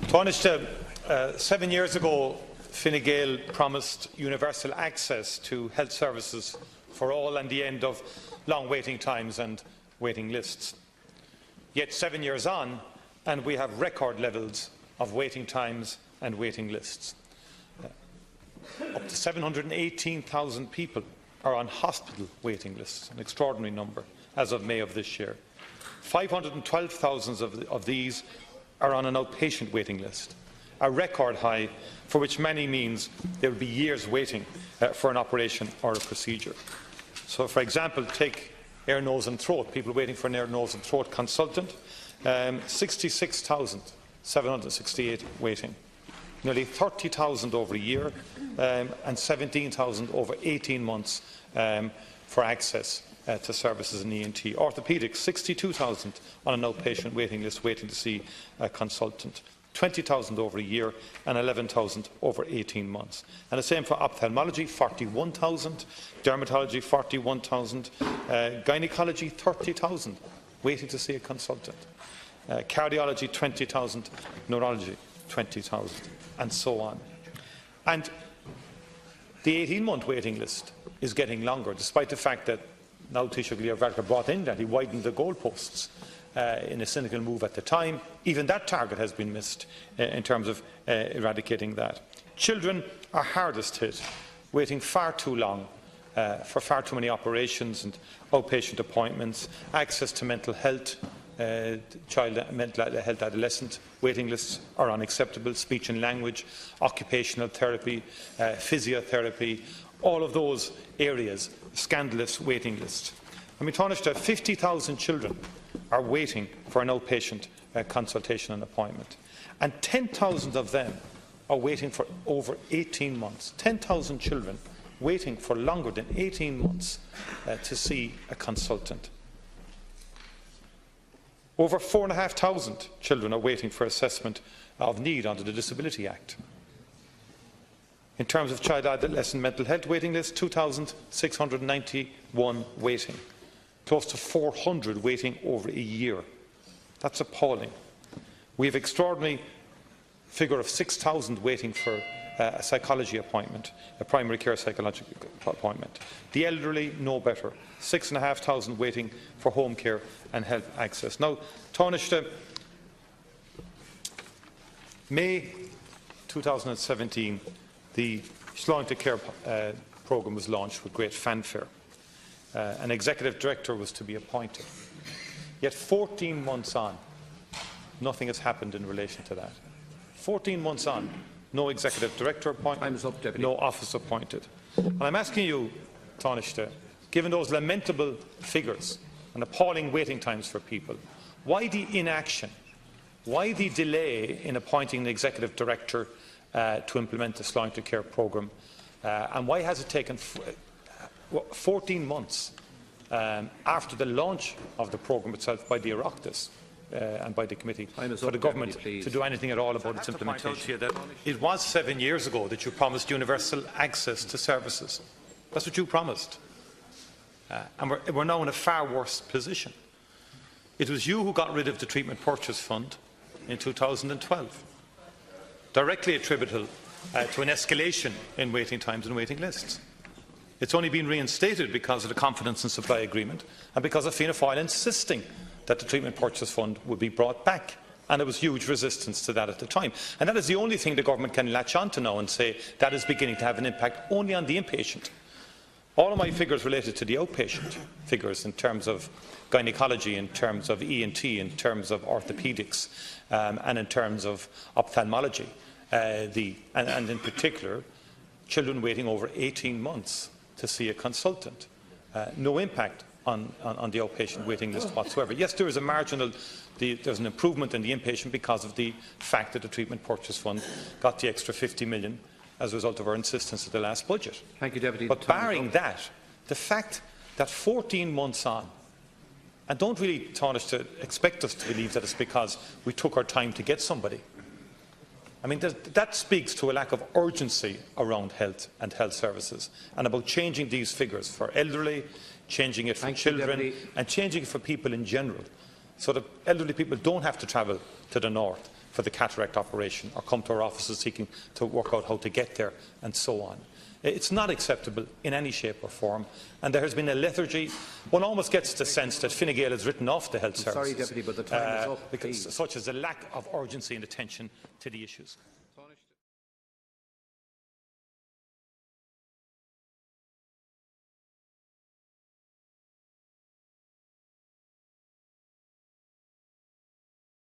Tánaiste, 7 years ago, Fine Gael promised universal access to health services for all and the end of long waiting times and waiting lists. Yet 7 years on, and we have record levels of waiting times and waiting lists. Up to 718,000 people are on hospital waiting lists, an extraordinary number, as of May of this year. 512,000 of these are on an outpatient waiting list, a record high for which many means there will be years waiting for an operation or a procedure. So, for example, take ear, nose and throat, people waiting for an ear, nose and throat consultant, 66,768 waiting. Nearly 30,000 over a year and 17,000 over 18 months for access to services in ENT. Orthopaedics, 62,000 on an outpatient waiting list waiting to see a consultant. 20,000 over a year and 11,000 over 18 months. And the same for ophthalmology, 41,000, dermatology, 41,000, gynaecology, 30,000 waiting to see a consultant, cardiology, 20,000, neurology, 20,000, and so on. And the 18-month waiting list is getting longer, despite the fact that now Taoiseach Leo Varadkar brought in that he widened the goalposts in a cynical move at the time. Even that target has been missed in terms of eradicating that. Children are hardest hit, waiting far too long for far too many operations and outpatient appointments, access to mental health, child mental health adolescent waiting lists are unacceptable, speech and language, occupational therapy, physiotherapy, all of those areas, scandalous waiting lists. I mean, Tánaiste, 50,000 children are waiting for an outpatient consultation and appointment, and 10,000 of them are waiting for over 18 months. 10,000 children waiting for longer than 18 months to see a consultant. Over 4,500 children are waiting for assessment of need under the Disability Act. In terms of child adolescent mental health waiting list, 2,691 waiting, close to 400 waiting over a year. That's appalling. We have an extraordinary figure of 6,000 waiting for a psychology appointment, a primary care psychological appointment. The elderly, no better. 6,500 waiting for home care and health access. Now, Tánaiste, May 2017, the Sláintecare programme was launched with great fanfare. An executive director was to be appointed. Yet 14 months on, nothing has happened in relation to that. 14 months on, no executive director appointed, no office appointed. And I'm asking you, Tánaiste, given those lamentable figures and appalling waiting times for people, why the inaction? Why the delay in appointing an executive director to implement the Sláintecare programme? And why has it taken 14 months after the launch of the programme itself by the Oireachtas and by the committee for the government to do anything at all about its implementation? It was 7 years ago that you promised universal access to services. That's what you promised. And we're now in a far worse position. It was you who got rid of the Treatment Purchase Fund in 2012, directly attributable to an escalation in waiting times and waiting lists. It's only been reinstated because of the Confidence and Supply Agreement and because of Fianna Fáil insisting that the Treatment Purchase Fund would be brought back. And there was huge resistance to that at the time. And that is the only thing the government can latch on to now and say that is beginning to have an impact only on the inpatient. All of my figures related to the outpatient figures in terms of gynaecology, in terms of ENT, in terms of orthopaedics, and in terms of ophthalmology, and in particular, children waiting over 18 months to see a consultant. No impact on the outpatient waiting list whatsoever. Yes, there is a marginal, there's an improvement in the inpatient because of the fact that the Treatment Purchase Fund got the extra 50 million as a result of our insistence at the last budget. Thank you, Deputy. But barring that, the fact that 14 months on, and don't really, Tánaiste, expect us to believe that it's because we took our time to get somebody. I mean, that speaks to a lack of urgency around health and health services, and about changing these figures for elderly, changing it for children, and changing it for people in general, so that elderly people don't have to travel to the north for the cataract operation or come to our offices seeking to work out how to get there and so on. It's not acceptable in any shape or form, and there has been a lethargy. One almost gets the sense that Fine Gael has written off the health services. Sorry, Deputy, but the time is up. Because such as a lack of urgency and attention to the issues.